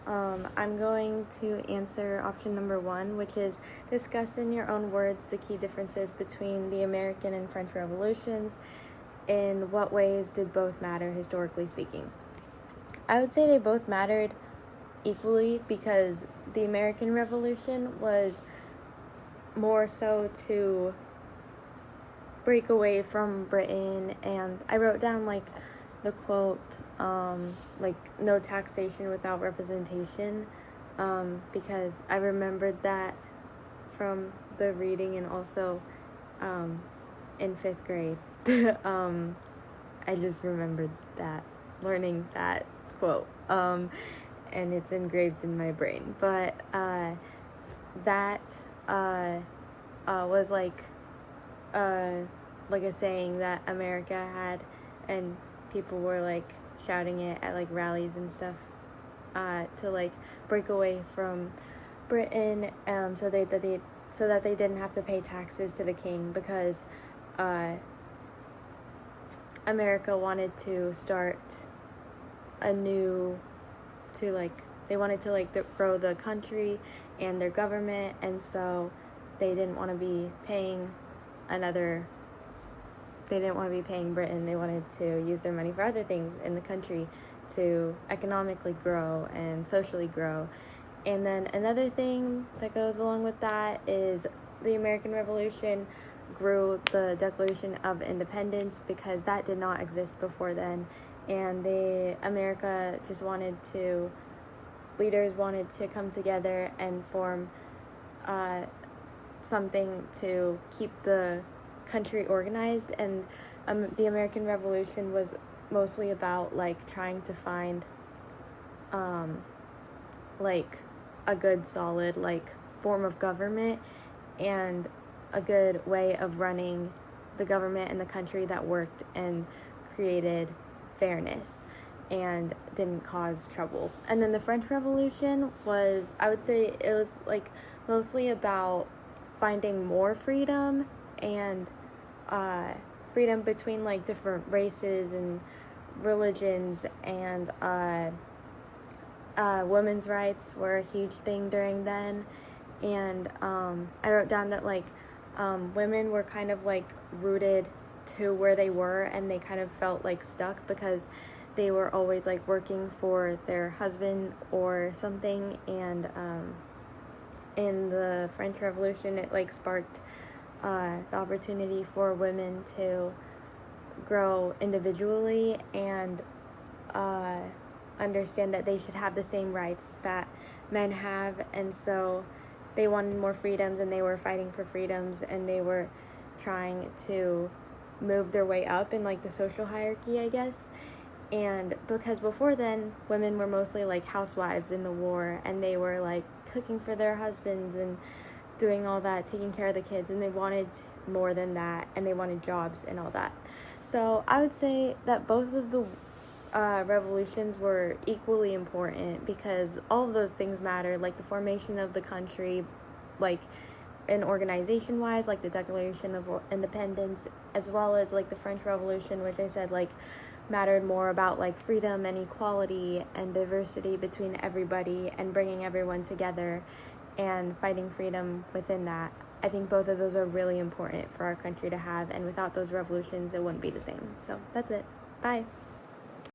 I'm going to answer option number 1, which is discuss in your own words the key differences between the American and French revolutions. In what ways did both matter, historically speaking? I would say they both mattered equally because the American Revolution was more so to break away from Britain, and I wrote down like the quote, like no taxation without representation, because I remembered that from the reading, and also in 5th grade. I just remembered that, learning that quote, and it's engraved in my brain. But that was like a saying that America had, and people were like shouting it at like rallies and stuff, to like break away from Britain, so that they didn't have to pay taxes to the king, because America wanted to start they wanted to grow the country and their government, and so they didn't want to be paying Britain. They wanted to use their money for other things in the country to economically grow and socially grow. And then another thing that goes along with that is the American Revolution grew the Declaration of Independence, because that did not exist before then. And leaders wanted to come together and form something to keep the country organized. And the American Revolution was mostly about like trying to find like a good solid like form of government, and a good way of running the government and the country that worked and created fairness and didn't cause trouble. And then the French Revolution was, I would say, it was like mostly about finding more freedom, and freedom between like different races and religions, and women's rights were a huge thing during then. And I wrote down that like women were kind of like rooted to where they were, and they kind of felt like stuck because they were always like working for their husband or something. And in the French Revolution, it like sparked the opportunity for women to grow individually and understand that they should have the same rights that men have. And so they wanted more freedoms, and they were fighting for freedoms, and they were trying to move their way up in like the social hierarchy, I guess. And because before then, women were mostly like housewives in the war, and they were like cooking for their husbands and doing all that, taking care of the kids, and they wanted more than that, and they wanted jobs and all that. So I would say that both of the revolutions were equally important, because all of those things matter, like the formation of the country, like in organization wise, like the Declaration of Independence, as well as like the French Revolution, which I said like mattered more about like freedom and equality and diversity between everybody, and bringing everyone together and fighting freedom within that. I think both of those are really important for our country to have, and without those revolutions, it wouldn't be the same. So that's it. Bye.